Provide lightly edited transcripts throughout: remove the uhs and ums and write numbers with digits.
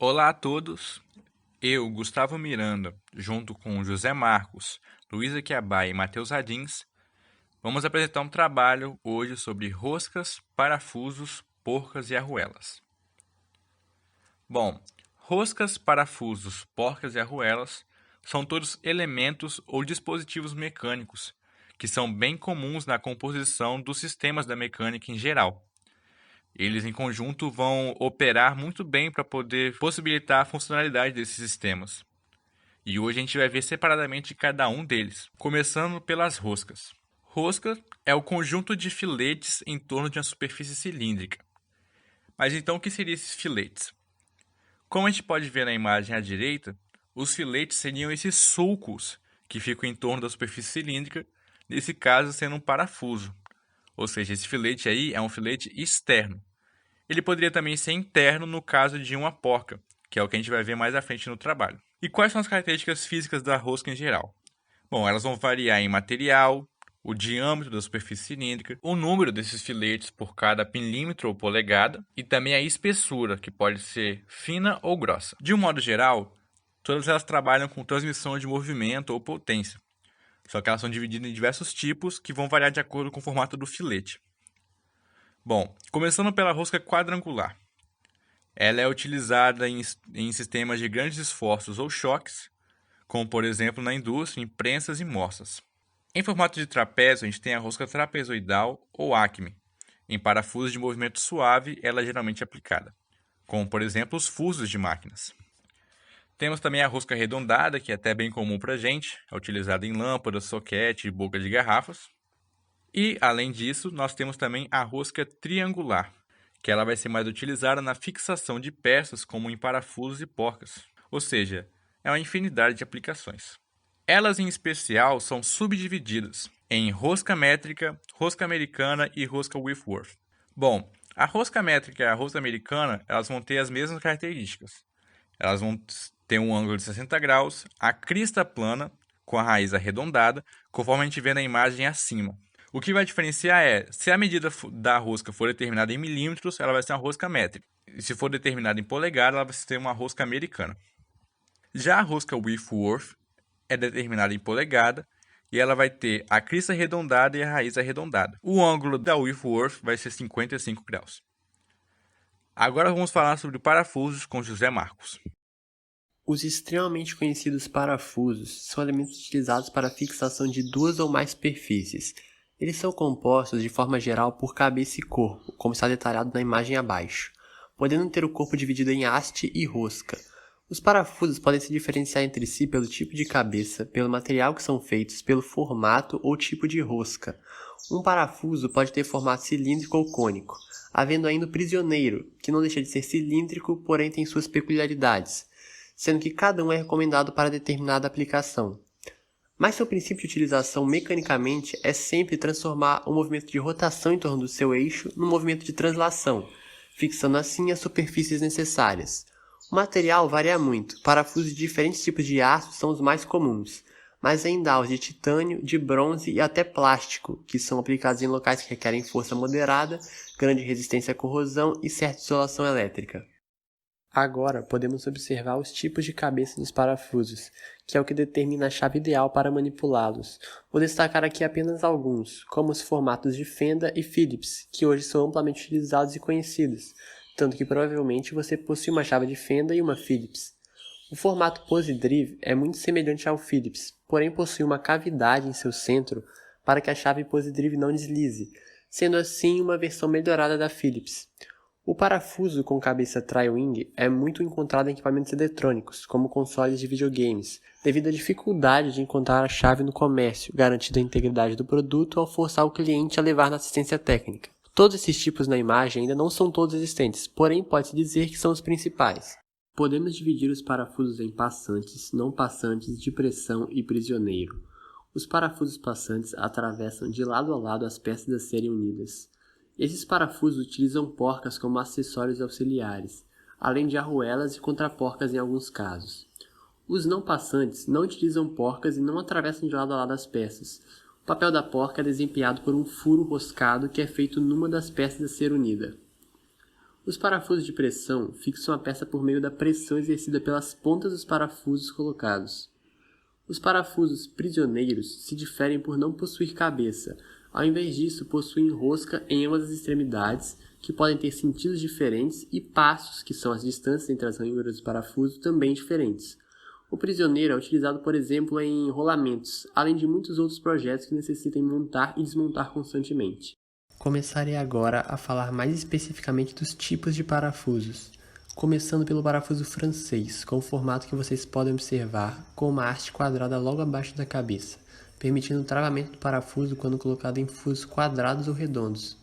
Olá a todos, eu, Gustavo Miranda, junto com José Marcos, Luísa Quiabá e Matheus Radins, vamos apresentar um trabalho hoje sobre roscas, parafusos, porcas e arruelas. Bom, roscas, parafusos, porcas e arruelas são todos elementos ou dispositivos mecânicos que são bem comuns na composição dos sistemas da mecânica em geral. Eles em conjunto vão operar muito bem para poder possibilitar a funcionalidade desses sistemas. E hoje a gente vai ver separadamente cada um deles, começando pelas roscas. Rosca é o conjunto de filetes em torno de uma superfície cilíndrica. Mas então o que seriam esses filetes? Como a gente pode ver na imagem à direita, os filetes seriam esses sulcos que ficam em torno da superfície cilíndrica, nesse caso sendo um parafuso. Ou seja, esse filete aí é um filete externo. Ele poderia também ser interno no caso de uma porca, que é o que a gente vai ver mais à frente no trabalho. E quais são as características físicas da rosca em geral? Bom, elas vão variar em material, o diâmetro da superfície cilíndrica, o número desses filetes por cada milímetro ou polegada e também a espessura, que pode ser fina ou grossa. De um modo geral, todas elas trabalham com transmissão de movimento ou potência, só que elas são divididas em diversos tipos que vão variar de acordo com o formato do filete. Bom, começando pela rosca quadrangular. Ela é utilizada em sistemas de grandes esforços ou choques, como por exemplo na indústria, em prensas e moças. Em formato de trapézio, a gente tem a rosca trapezoidal ou acme. Em parafusos de movimento suave, ela é geralmente aplicada, como por exemplo os fusos de máquinas. Temos também a rosca arredondada, que é até bem comum para a gente, é utilizada em lâmpadas, soquete e boca de garrafas. E, além disso, nós temos também a rosca triangular, que ela vai ser mais utilizada na fixação de peças, como em parafusos e porcas. Ou seja, é uma infinidade de aplicações. Elas, em especial, são subdivididas em rosca métrica, rosca americana e rosca Whitworth. Bom, a rosca métrica e a rosca americana elas vão ter as mesmas características. Elas vão ter um ângulo de 60 graus, a crista plana, com a raiz arredondada, conforme a gente vê na imagem acima. O que vai diferenciar é, se a medida da rosca for determinada em milímetros, ela vai ser uma rosca métrica. E se for determinada em polegada, ela vai ser uma rosca americana. Já a rosca Whitworth é determinada em polegada e ela vai ter a crista arredondada e a raiz arredondada. O ângulo da Whitworth vai ser 55 graus. Agora vamos falar sobre parafusos com José Marcos. Os extremamente conhecidos parafusos são elementos utilizados para a fixação de duas ou mais superfícies. Eles são compostos de forma geral por cabeça e corpo, como está detalhado na imagem abaixo, podendo ter o corpo dividido em haste e rosca. Os parafusos podem se diferenciar entre si pelo tipo de cabeça, pelo material que são feitos, pelo formato ou tipo de rosca. Um parafuso pode ter formato cilíndrico ou cônico, havendo ainda o prisioneiro, que não deixa de ser cilíndrico, porém tem suas peculiaridades, sendo que cada um é recomendado para determinada aplicação. Mas seu princípio de utilização mecanicamente é sempre transformar o movimento de rotação em torno do seu eixo num movimento de translação, fixando assim as superfícies necessárias. O material varia muito, parafusos de diferentes tipos de aço são os mais comuns, mas ainda há os de titânio, de bronze e até plástico, que são aplicados em locais que requerem força moderada, grande resistência à corrosão e certa isolação elétrica. Agora, podemos observar os tipos de cabeça dos parafusos, que é o que determina a chave ideal para manipulá-los. Vou destacar aqui apenas alguns, como os formatos de fenda e Phillips, que hoje são amplamente utilizados e conhecidos, tanto que provavelmente você possui uma chave de fenda e uma Phillips. O formato Posidrive é muito semelhante ao Phillips, porém possui uma cavidade em seu centro para que a chave Posidrive não deslize, sendo assim uma versão melhorada da Phillips. O parafuso com cabeça tri-wing é muito encontrado em equipamentos eletrônicos, como consoles de videogames, devido à dificuldade de encontrar a chave no comércio, garantindo a integridade do produto ao forçar o cliente a levar na assistência técnica. Todos esses tipos na imagem ainda não são todos existentes, porém pode-se dizer que são os principais. Podemos dividir os parafusos em passantes, não passantes, de pressão e prisioneiro. Os parafusos passantes atravessam de lado a lado as peças a serem unidas. Esses parafusos utilizam porcas como acessórios auxiliares, além de arruelas e contraporcas em alguns casos. Os não passantes não utilizam porcas e não atravessam de lado a lado as peças. O papel da porca é desempenhado por um furo roscado que é feito numa das peças a ser unida. Os parafusos de pressão fixam a peça por meio da pressão exercida pelas pontas dos parafusos colocados. Os parafusos prisioneiros se diferem por não possuir cabeça. Ao invés disso, possuem rosca em ambas as extremidades, que podem ter sentidos diferentes, e passos, que são as distâncias entre as ranhuras dos parafusos, também diferentes. O prisioneiro é utilizado, por exemplo, em rolamentos, além de muitos outros projetos que necessitem montar e desmontar constantemente. Começarei agora a falar mais especificamente dos tipos de parafusos, começando pelo parafuso francês, com o formato que vocês podem observar, com uma haste quadrada logo abaixo da cabeça, permitindo o travamento do parafuso quando colocado em fusos quadrados ou redondos.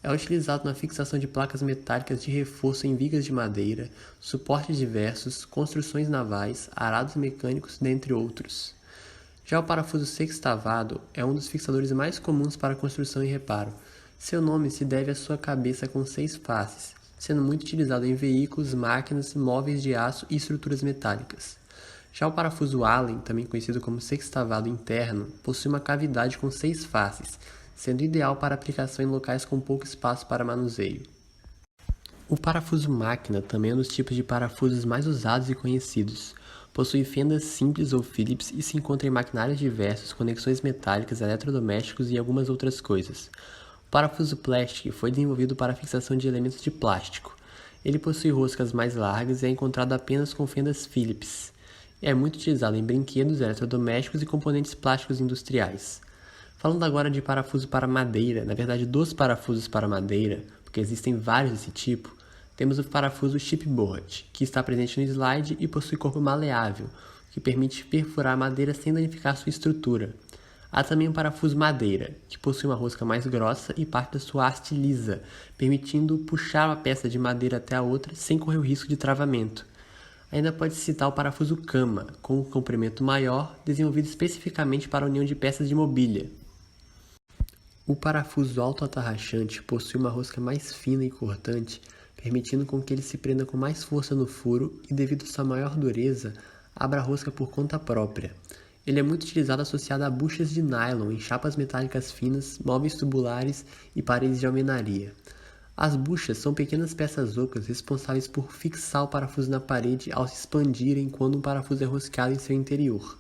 É utilizado na fixação de placas metálicas de reforço em vigas de madeira, suportes diversos, construções navais, arados mecânicos, dentre outros. Já o parafuso sextavado é um dos fixadores mais comuns para construção e reparo. Seu nome se deve à sua cabeça com 6 faces, sendo muito utilizado em veículos, máquinas, móveis de aço e estruturas metálicas. Já o parafuso Allen, também conhecido como sextavado interno, possui uma cavidade com 6 faces, sendo ideal para aplicação em locais com pouco espaço para manuseio. O parafuso máquina também é um dos tipos de parafusos mais usados e conhecidos. Possui fendas simples ou Phillips e se encontra em maquinários diversos, conexões metálicas, eletrodomésticos e algumas outras coisas. O parafuso plastic foi desenvolvido para a fixação de elementos de plástico. Ele possui roscas mais largas e é encontrado apenas com fendas Phillips. É muito utilizado em brinquedos, eletrodomésticos e componentes plásticos industriais. Falando agora de parafuso para madeira, na verdade dos parafusos para madeira, porque existem vários desse tipo, temos o parafuso chipboard, que está presente no slide e possui corpo maleável, que permite perfurar a madeira sem danificar sua estrutura. Há também o parafuso madeira, que possui uma rosca mais grossa e parte da sua haste lisa, permitindo puxar uma peça de madeira até a outra sem correr o risco de travamento. Ainda pode-se citar o parafuso cama, com um comprimento maior, desenvolvido especificamente para a união de peças de mobília. O parafuso autoatarrachante possui uma rosca mais fina e cortante, permitindo com que ele se prenda com mais força no furo e, devido à sua maior dureza, abra a rosca por conta própria. Ele é muito utilizado associado a buchas de nylon em chapas metálicas finas, móveis tubulares e paredes de alvenaria. As buchas são pequenas peças ocas responsáveis por fixar o parafuso na parede ao se expandirem quando um parafuso é roscado em seu interior.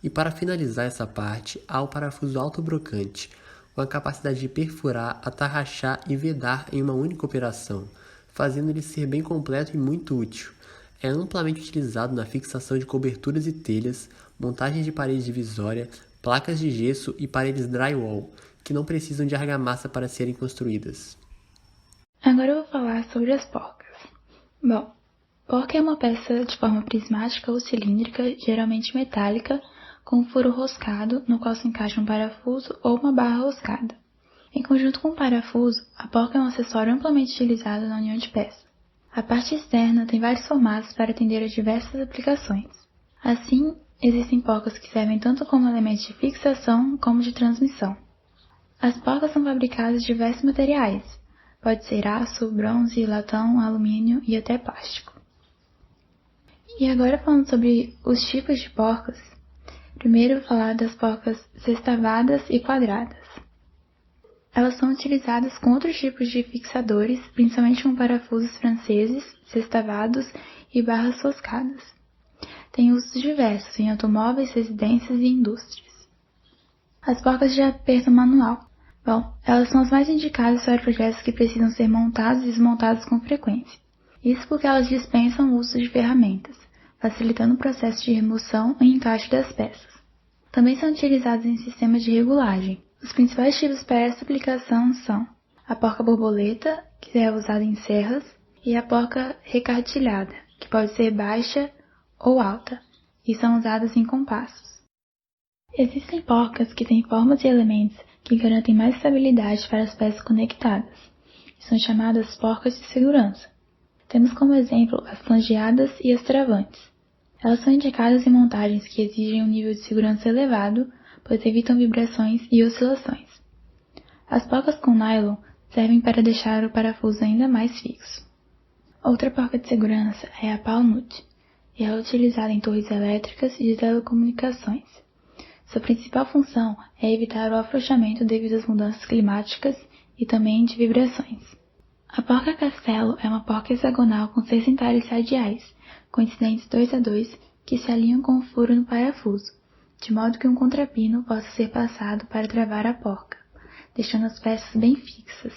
E para finalizar essa parte, há o parafuso autobrocante, com a capacidade de perfurar, atarrachar e vedar em uma única operação, fazendo ele ser bem completo e muito útil. É amplamente utilizado na fixação de coberturas e telhas, montagem de parede divisória, placas de gesso e paredes drywall, que não precisam de argamassa para serem construídas. Agora eu vou falar sobre as porcas. Bom, porca é uma peça de forma prismática ou cilíndrica, geralmente metálica, com um furo roscado, no qual se encaixa um parafuso ou uma barra roscada. Em conjunto com o parafuso, a porca é um acessório amplamente utilizado na união de peças. A parte externa tem vários formatos para atender a diversas aplicações. Assim, existem porcas que servem tanto como elementos de fixação como de transmissão. As porcas são fabricadas de diversos materiais. Pode ser aço, bronze, latão, alumínio e até plástico. E agora falando sobre os tipos de porcas, primeiro eu vou falar das porcas sextavadas e quadradas. Elas são utilizadas com outros tipos de fixadores, principalmente com parafusos franceses, sextavados e barras roscadas. Tem usos diversos em automóveis, residências e indústrias. As porcas de aperto manual. Bom, elas são as mais indicadas para projetos que precisam ser montados e desmontados com frequência. Isso porque elas dispensam o uso de ferramentas, facilitando o processo de remoção e encaixe das peças. Também são utilizadas em sistemas de regulagem. Os principais tipos para essa aplicação são a porca borboleta, que é usada em serras, e a porca recartilhada, que pode ser baixa ou alta, e são usadas em compassos. Existem porcas que têm formas e elementos que garantem mais estabilidade para as peças conectadas, e são chamadas porcas de segurança. Temos como exemplo as flangeadas e as travantes. Elas são indicadas em montagens que exigem um nível de segurança elevado, pois evitam vibrações e oscilações. As porcas com nylon servem para deixar o parafuso ainda mais fixo. Outra porca de segurança é a pau nut, e ela é utilizada em torres elétricas e de telecomunicações. Sua principal função é evitar o afrouxamento devido às mudanças climáticas e também de vibrações. A porca castelo é uma porca hexagonal com 6 entalhes radiais, coincidentes 2 a 2, que se alinham com o furo no parafuso, de modo que um contrapino possa ser passado para travar a porca, deixando as peças bem fixas.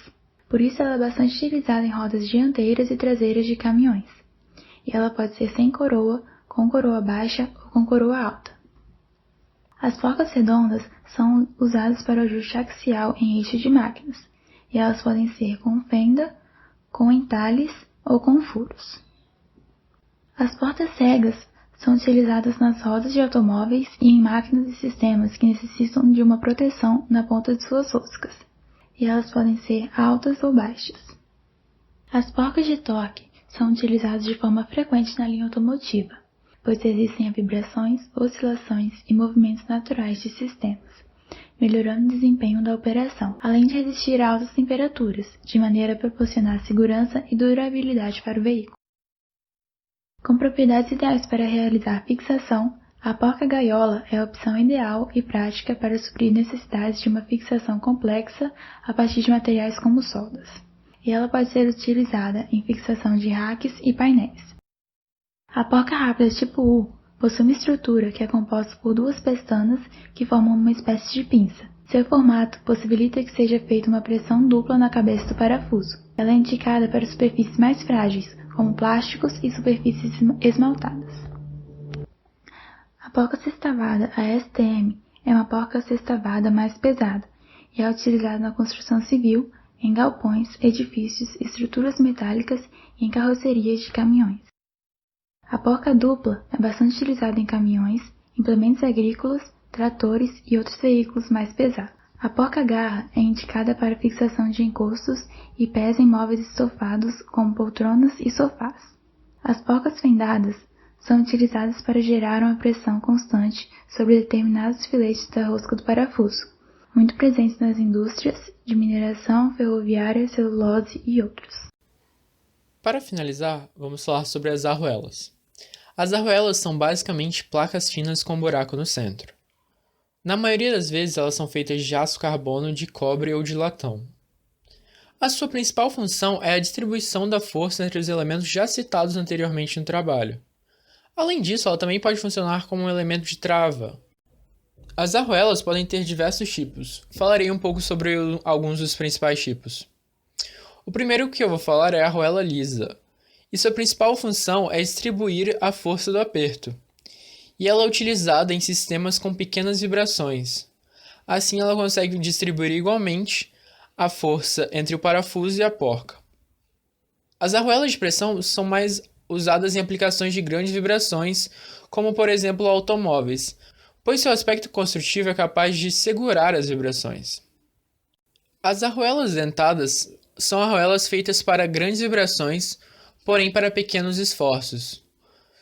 Por isso ela é bastante utilizada em rodas dianteiras e traseiras de caminhões, e ela pode ser sem coroa, com coroa baixa ou com coroa alta. As porcas redondas são usadas para o ajuste axial em eixos de máquinas, e elas podem ser com fenda, com entalhes ou com furos. As portas cegas são utilizadas nas rodas de automóveis e em máquinas e sistemas que necessitam de uma proteção na ponta de suas roscas, e elas podem ser altas ou baixas. As porcas de torque são utilizadas de forma frequente na linha automotiva, pois existem vibrações, oscilações e movimentos naturais de sistemas, melhorando o desempenho da operação, além de resistir a altas temperaturas, de maneira a proporcionar segurança e durabilidade para o veículo. Com propriedades ideais para realizar fixação, a porca gaiola é a opção ideal e prática para suprir necessidades de uma fixação complexa a partir de materiais como soldas, e ela pode ser utilizada em fixação de racks e painéis. A porca rápida tipo U possui uma estrutura que é composta por 2 pestanas que formam uma espécie de pinça. Seu formato possibilita que seja feita uma pressão dupla na cabeça do parafuso. Ela é indicada para superfícies mais frágeis, como plásticos e superfícies esmaltadas. A porca sextavada, a STM, é uma porca sextavada mais pesada e é utilizada na construção civil, em galpões, edifícios, estruturas metálicas e em carrocerias de caminhões. A porca dupla é bastante utilizada em caminhões, implementos agrícolas, tratores e outros veículos mais pesados. A porca garra é indicada para fixação de encostos e pés em móveis estofados como poltronas e sofás. As porcas fendadas são utilizadas para gerar uma pressão constante sobre determinados filetes da rosca do parafuso, muito presentes nas indústrias de mineração, ferroviária, celulose e outros. Para finalizar, vamos falar sobre as arruelas. As arruelas são basicamente placas finas com buraco no centro. Na maioria das vezes elas são feitas de aço carbono, de cobre ou de latão. A sua principal função é a distribuição da força entre os elementos já citados anteriormente no trabalho. Além disso, ela também pode funcionar como um elemento de trava. As arruelas podem ter diversos tipos. Falarei um pouco sobre alguns dos principais tipos. O primeiro que eu vou falar é a arruela lisa, e sua principal função é distribuir a força do aperto, e ela é utilizada em sistemas com pequenas vibrações. Assim ela consegue distribuir igualmente a força entre o parafuso e a porca. As arruelas de pressão são mais usadas em aplicações de grandes vibrações, como por exemplo automóveis, pois seu aspecto construtivo é capaz de segurar as vibrações. As arruelas dentadas são arruelas feitas para grandes vibrações, porém para pequenos esforços.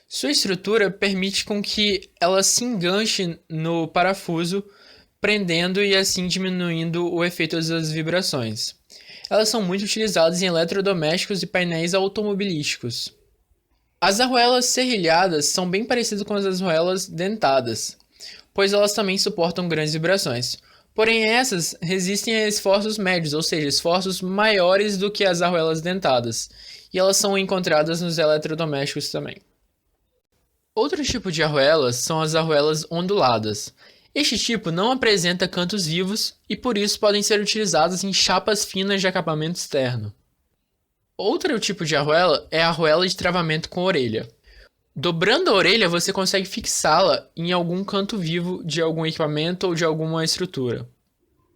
Sua estrutura permite com que ela se enganche no parafuso, prendendo e assim diminuindo o efeito das vibrações. Elas são muito utilizadas em eletrodomésticos e painéis automobilísticos. As arruelas serrilhadas são bem parecidas com as arruelas dentadas, pois elas também suportam grandes vibrações. Porém, essas resistem a esforços médios, ou seja, esforços maiores do que as arruelas dentadas, e elas são encontradas nos eletrodomésticos também. Outro tipo de arruelas são as arruelas onduladas. Este tipo não apresenta cantos vivos e por isso podem ser utilizadas em chapas finas de acabamento externo. Outro tipo de arruela é a arruela de travamento com orelha. Dobrando a orelha, você consegue fixá-la em algum canto vivo de algum equipamento ou de alguma estrutura.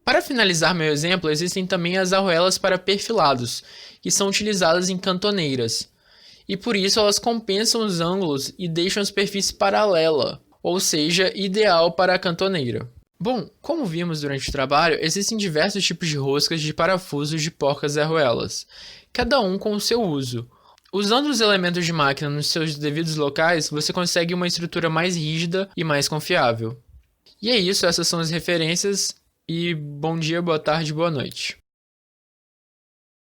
Para finalizar meu exemplo, existem também as arruelas para perfilados, que são utilizadas em cantoneiras, e por isso elas compensam os ângulos e deixam a superfície paralela, ou seja, ideal para a cantoneira. Bom, como vimos durante o trabalho, existem diversos tipos de roscas de parafusos de porcas e arruelas, cada um com o seu uso. Usando os elementos de máquina nos seus devidos locais, você consegue uma estrutura mais rígida e mais confiável. E é isso, essas são as referências, e bom dia, boa tarde, boa noite.